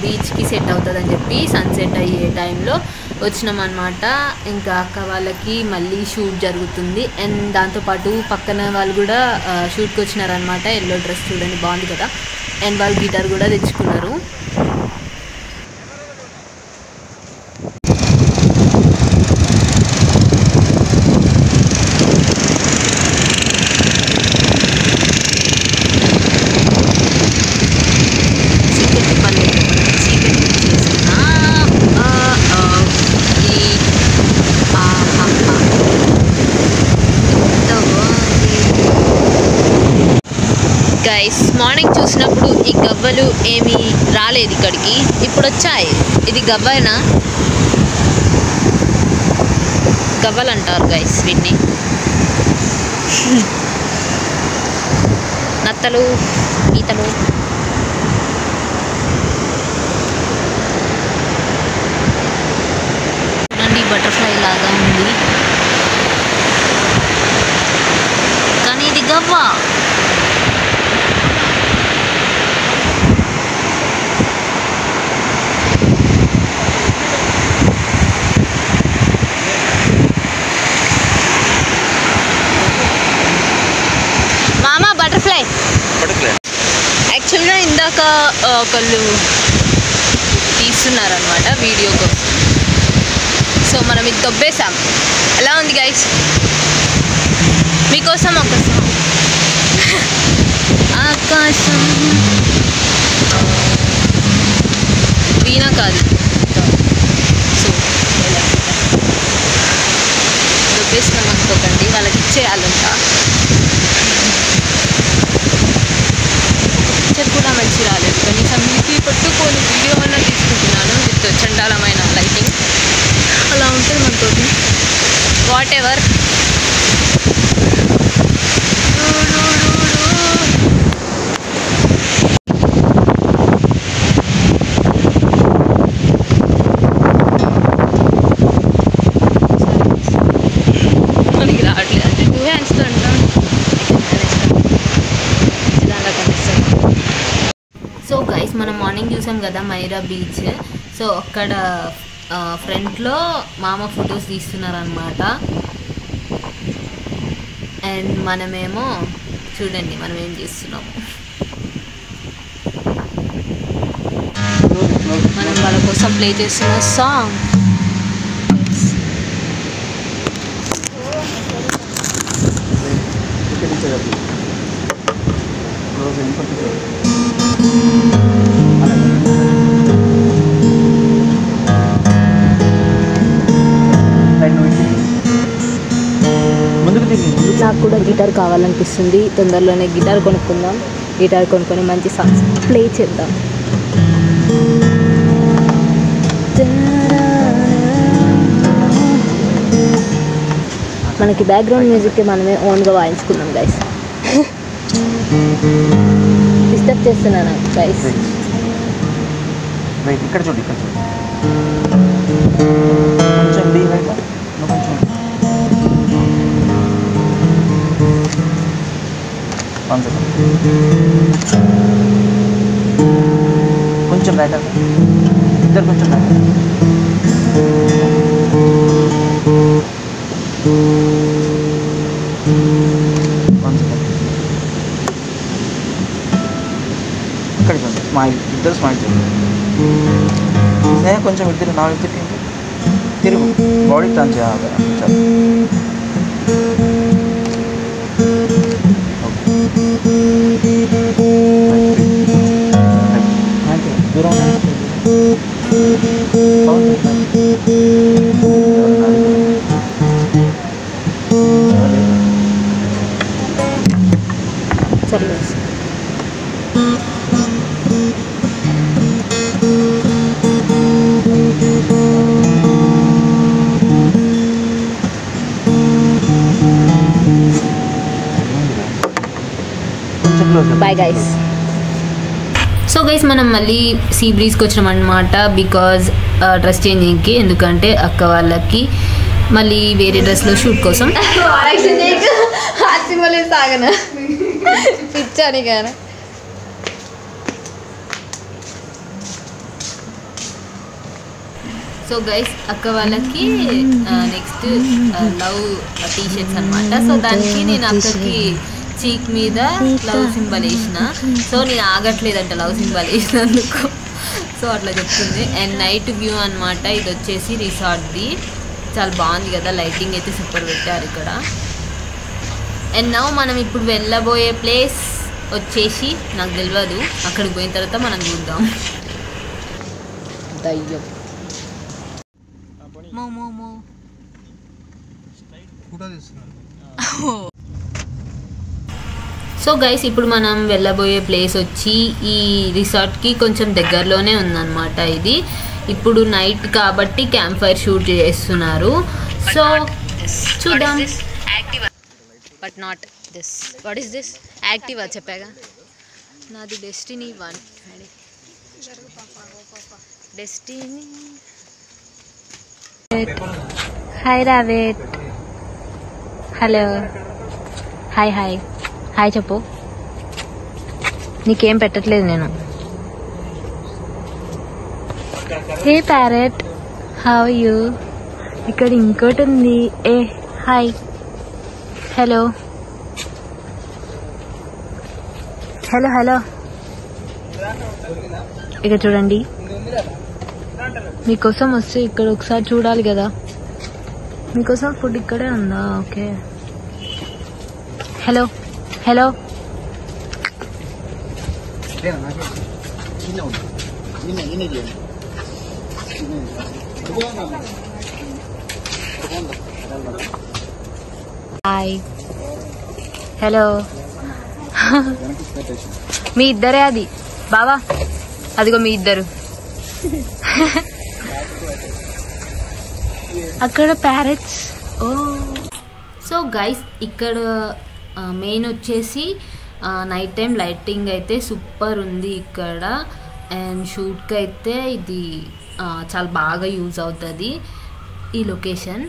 బీచ్కి సెట్ అవుతుందని చెప్పి సన్సెట్ అయ్యే టైంలో వచ్చినాం అనమాట. ఇంకా అక్క వాళ్ళకి మళ్ళీ షూట్ జరుగుతుంది. అండ్ దాంతోపాటు పక్కన వాళ్ళు కూడా షూట్కి వచ్చినారనమాట. ఎల్లో డ్రెస్ చూడండి బాగుంది కదా. అండ్ వాళ్ళు గిటార్ కూడా తెచ్చుకున్నారు. గైస్ మార్నింగ్ చూసినప్పుడు ఈ గవ్వలు ఏమీ రాలేదు ఇక్కడికి, ఇప్పుడు వచ్చాయి. ఇది గవ్వనా? గవ్వలు అంటారు గైస్ వీటిని. నత్తలు ఈతలు. చూడండి బటర్ఫ్లై లాగా ఉంది కానీ ఇది గవ్వ. బటర్ఫ్లై యాక్చువల్గా ఇందాక ఒకళ్ళు తీస్తున్నారనమాట వీడియో కోసం. సో మనం ఇది దొబ్బేసాం. ఎలా ఉంది గైస్? మీకోసం ఒక ఆకాశం ఫ్రీనా కాదు. సో దొబ్బేసినాం అనుకోకండి, వాళ్ళకి ఇచ్చేయాలంట. పిక్చర్ కూడా మంచి రాలేదు, కనీసం మీకు పట్టుకొని వీడియో అన్నా తీసుకుంటున్నాను విత్ చండాలమైన లైటింగ్. అలా ఉంటుంది మనతోటి. What ever. మనకి రావట్లేదు అంటే 2 హ్యాండ్స్తో అంటాం. దాంట్లో కనిపిస్తుంది. సో గైస్ మనం మార్నింగ్ చూసాం కదా మైరా బీచ్. సో అక్కడ ఫ్రంట్లో మామ ఫొటోస్ తీస్తున్నారనమాట. అండ్ మనమేమో చూడండి మనం ఏం చేస్తున్నాము. మనం వాళ్ళ కోసం ప్లే చేస్తున్న సాంగ్. నాకు కూడా గిటార్ కావాలనిపిస్తుంది. తొందరలోనే గిటార్ కొనుక్కుందాం. గిటార్ కొనుక్కొని మంచి సాంగ్స్ ప్లే చేద్దాం. మనకి బ్యాక్గ్రౌండ్ మ్యూజిక్ మనమే ఓన్గా వాయించుకుందాం గైస్. డిస్టర్బ్ చేస్తున్నాను గైస్. ఇక్కడ చూడు, ఇక్కడ చూడు, కొంచెం డీ రైట్, కొంచెం కొంచెం రైట్, ఇద్దరు కొంచెం రైట్. ఇక్కడ స్మైల్, ఇద్దరు స్మైల్ చేయండి. కొంచెం ఇద్దరు నా ఇద్దరికి తిరుగు, బాడీ టర్న్ చేయాలి. దూరం సరే బాయ్ గైస్. సో గైస్ మనం మళ్ళీ సీ బ్రీజ్కి వచ్చినాం అనమాట. బికాజ్ డ్రెస్ చేంజింగ్కి, ఎందుకంటే అక్క వాళ్ళకి మళ్ళీ వేరే డ్రెస్లో షూట్ కోసం. పిచ్చాని కానీ సో గైస్ అక్క వాళ్ళకి నెక్స్ట్ లవ్ టీ షర్ట్స్ అనమాట. సో దానికి నేను అక్కకి చీక్ మీద లవ్ సింబల్ వేసిన. సో నేను ఆగట్లేదంట లవ్ సింబల్ వేసినందుకు. సో అట్లా చెప్తుంది. అండ్ నైట్ వ్యూ అనమాట. ఇది వచ్చేసి రిసార్ట్ది. చాలా బాగుంది కదా, లైటింగ్ అయితే సూపర్ పెట్టారు ఇక్కడ. అండ్ నౌ మనం ఇప్పుడు వెళ్ళబోయే ప్లేస్ వచ్చేసి నాకు తెలియదు, అక్కడికి పోయిన తర్వాత మనం చూద్దాం. దయ్యం సో గైస్ ఇప్పుడు మనం వెళ్ళబోయే ప్లేస్ వచ్చి ఈ రిసార్ట్కి కొంచెం దగ్గరలోనే ఉందన్నమాట. ఇది ఇప్పుడు నైట్ కాబట్టి క్యాంప్ ఫైర్ షూట్ చేస్తున్నారు. సో చూద్దాం. But not this. What is this? Activa చెప్పాగా. నాది డెస్టినీ 1. డెస్టినీ. హాయ్ రావేట్. హలో, హాయ్ హాయ్ హాయ్ చెప్పు. నీకేం పెట్టట్లేదు నేను. Hey parrot, how you. ఇక్కడ ఇంకోటి ఉంది. ఏ హాయ్, హలో హలో హలో. ఇక చూడండి, మీకోసం వస్తే ఇక్కడ ఒకసారి చూడాలి కదా. మీకోసం ఫుడ్ ఇక్కడే ఉందా? Okay. Hello hello. Hi hello మీ ఇద్దరే అది బావా అదిగో మీ ఇద్దరు అక్కడ ప్యారెట్స్. ఓ సో గైస్ ఇక్కడ మెయిన్ వచ్చేసి నైట్ టైం లైటింగ్ అయితే సూపర్ ఉంది ఇక్కడ. అండ్ షూట్కి అయితే ఇది చాలా బాగా యూజ్ అవుతుంది ఈ లొకేషన్.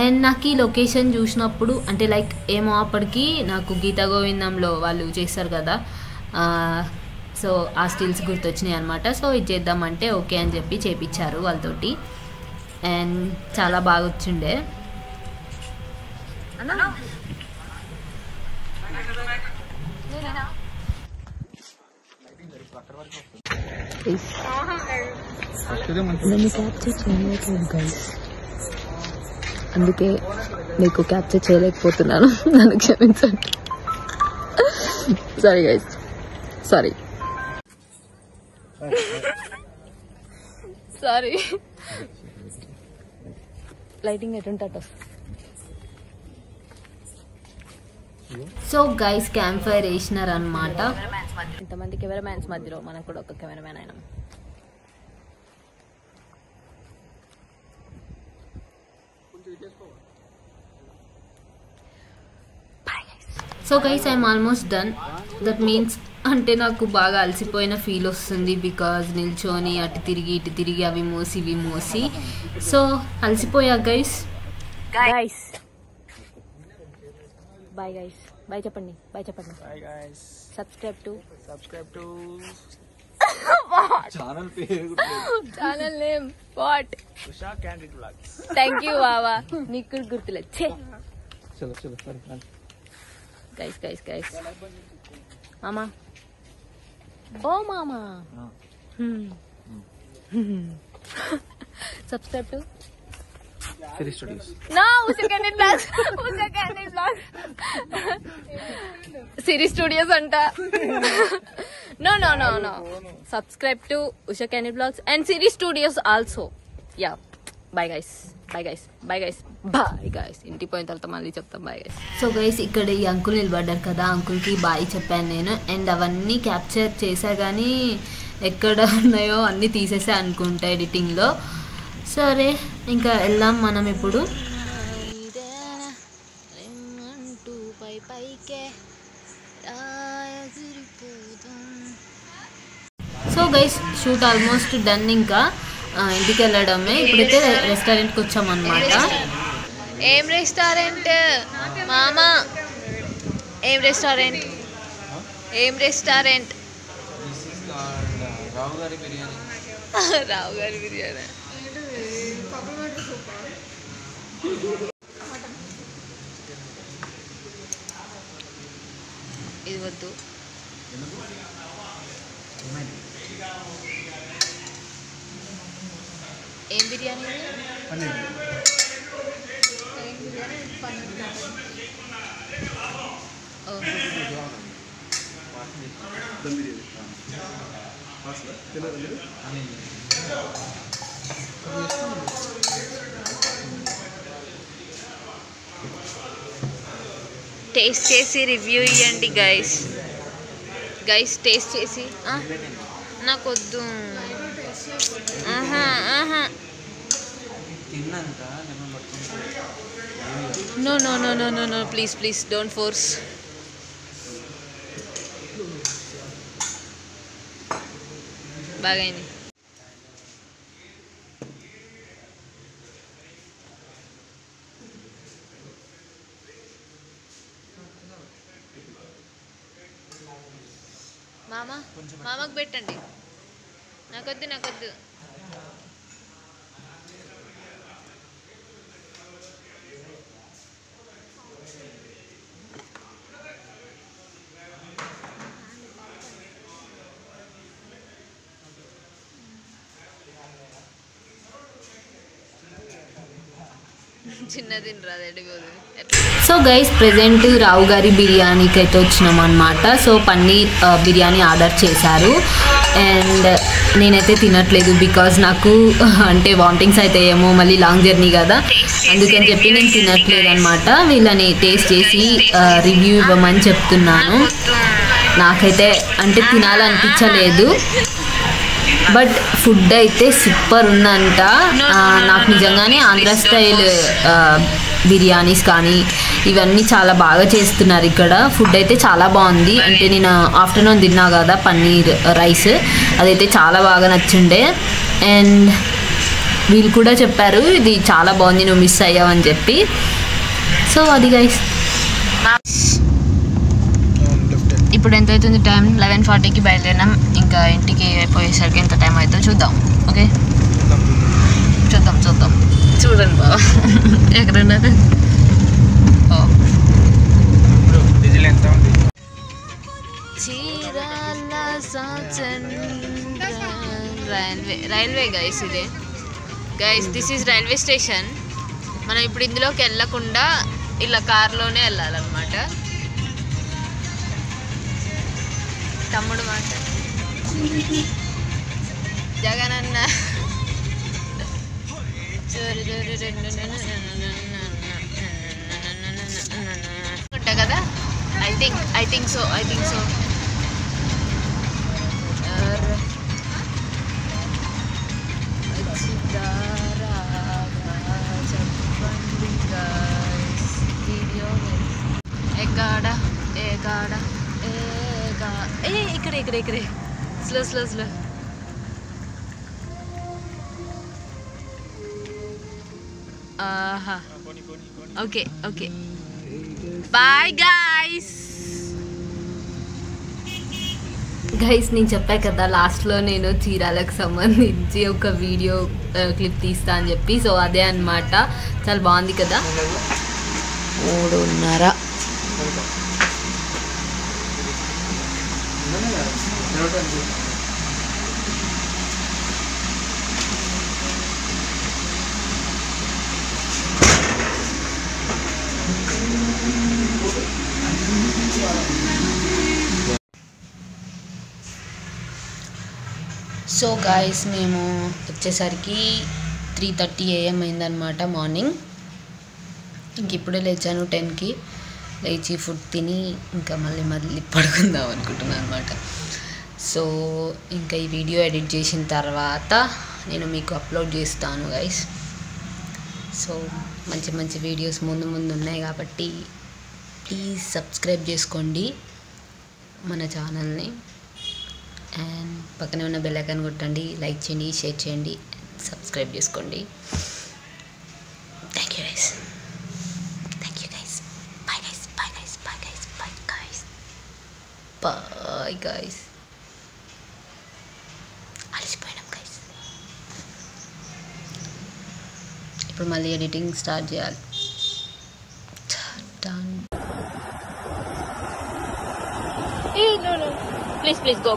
అండ్ నాకు ఈ లొకేషన్ చూసినప్పుడు అంటే లైక్ ఏమో అప్పటికి నాకు గీతా గోవిందంలో వాళ్ళు చేస్తారు కదా, సో ఆ స్టిల్స్ గుర్తొచ్చినాయి అనమాట. సో ఇది చేద్దామంటే ఓకే అని చెప్పి చేపించారు వాళ్ళతోటి. అండ్ చాలా బాగా వచ్చిండే. అందుకే నీకు క్యాప్చర్ చేయలేకపోతున్నాను, నన్ను క్షమించండి. Sorry guys, sorry sorry. Lighting ఎటుంటట. సో గైస్ క్యాంప్ ఫైర్ వేసినారు అనమాట. ఇంతమంది కెమెరామ్యాన్స్ మధ్యలో మనకు కూడా ఒక కెమెరామ్యాన్ అయినా. So guys I'm almost done. That means అంటే నాకు బాగా అలసిపోయిన ఫీల్ వస్తుంది, బికాజ్ నిల్చొని అటు తిరిగి ఇటు తిరిగి అవి మోసి ఇవి మోసి. సో అలసిపోయా guys. Guys bye guys, bye చెప్పండి, బాయ్ చెప్పండి. Subscribe to channel name what? Thank you బావా, నీకు గుర్తులేదు. గైస్ గైస్ గైస్ మామా, ఓ మామా, subscribe to Siri Studios. No, Usha Candid Vlogs. Siri Studios anta. No. Subscribe to Usha Candid Vlogs and Siri Studios also. Yeah. Bye guys. ఇంటి పోయిన తర్వాత మళ్ళీ చెప్తాం బాయ్ గైస్. సో గైస్ ఇక్కడ ఈ అంకుల్ నిలబడ్డారు కదా, అంకుల్కి బాయ్ చెప్పాను నేను. అండ్ అవన్నీ క్యాప్చర్ చేశా కానీ ఎక్కడ ఉన్నాయో అన్నీ తీసేసా అనుకుంటా ఎడిటింగ్లో. సరే ఇంకా వెళ్దాం మనం ఇప్పుడు. So guys shoot almost done. ఇంకా ఇంటికి వెళ్ళడమే. ఇప్పుడైతే రెస్టారెంట్కి వచ్చామన్నమాట. ఏం రెస్టారెంట్ మామా? ఏం రెస్టారెంట్? రావు గారి బిర్యానీ. ఇది వద్దు. ఏం బిర్యానీ? టేస్ట్ చేసి రివ్యూ ఇవ్వండి గైస్. టేస్ట్ చేసి. నాకు వద్దు. No please don't force. బాగైంది. మామకు పెట్టండి. నాకొద్దు. చిన్నది రాదండి. సో గైస్ ప్రెజెంట్ రావు గారి బిర్యానీకి అయితే వచ్చినాం అనమాట. సో పన్నీర్ బిర్యానీ ఆర్డర్ చేశారు అండ్ నేనైతే తినట్లేదు బికాజ్ నాకు అంటే వామిటింగ్స్ అయితే ఏమో, మళ్ళీ లాంగ్ జర్నీ కదా, అందుకని చెప్పి నేను తినట్లేదు అనమాట. వీళ్ళని టేస్ట్ చేసి రివ్యూ ఇవ్వమని చెప్తున్నాను. నాకైతే అంటే తినాలనిపించలేదు, బట్ ఫుడ్ అయితే సూపర్ ఉందంట. నాకు నిజంగానే ఆంధ్ర స్టైల్ బిర్యానీస్ కానీ ఇవన్నీ చాలా బాగా చేస్తున్నారు ఇక్కడ. ఫుడ్ అయితే చాలా బాగుంది. అంటే నేను ఆఫ్టర్నూన్ తిన్నా కదా పన్నీర్ రైస్, అదైతే చాలా బాగా నచ్చిండే. అండ్ వీళ్ళు కూడా చెప్పారు ఇది చాలా బాగుంది, నువ్వు మిస్ అయ్యావని చెప్పి. సో అది గైస్, ఇప్పుడు ఎంత అవుతుంది టైం? 11:40కి బయలుదేరినాం. ఇంకా ఇంటికి పోయేసరికి ఎంత టైం అవుతుందో చూద్దాం. ఓకే చూద్దాం చూడండి బాబా ఎక్కడున్నారు. రైల్వే గైస్, ఇదే guys, this is railway station. మనం ఇప్పుడు ఇందులోకి వెళ్ళకుండా ఇలా కార్లోనే వెళ్ళాలన్నమాట. తమ్ముడు మాట జగనన్న ఉంటా కదా. ఐ థింక్ సో ఇక్కడే స్లో. Okay bye guys. నేను చెప్పా కదా లాస్ట్లో నేను చీరాలకు సంబంధించి ఒక వీడియో క్లిప్ తీస్తా అని చెప్పి. సో అదే అన్నమాట. చాలా బాగుంది కదా. 3:30. సో గాయస్ మేము వచ్చేసరికి 3:30 AM అయిందనమాట మార్నింగ్. ఇంక ఇప్పుడే లేచాను 10కి. లేచి ఫుడ్ తిని ఇంకా మళ్ళీ పడుకుందాం అనుకుంటున్నాను అనమాట. సో ఇంకా ఈ వీడియో ఎడిట్ చేసిన తర్వాత నేను మీకు అప్లోడ్ చేస్తాను గైస్. సో మంచి వీడియోస్ ముందు ఉన్నాయి కాబట్టి ప్లీజ్ సబ్స్క్రైబ్ చేసుకోండి మన ఛానల్ని. అండ్ పక్కనే ఉన్న బెల్ ఐకాన్ కొట్టండి, లైక్ చేయండి, షేర్ చేయండి, సబ్స్క్రైబ్ చేసుకోండి. Thank you guys. Bye guys. అలసిపోయినాం గైస్. ఇప్పుడు మళ్ళీ ఎడిటింగ్ స్టార్ట్ చేయాలి. Please go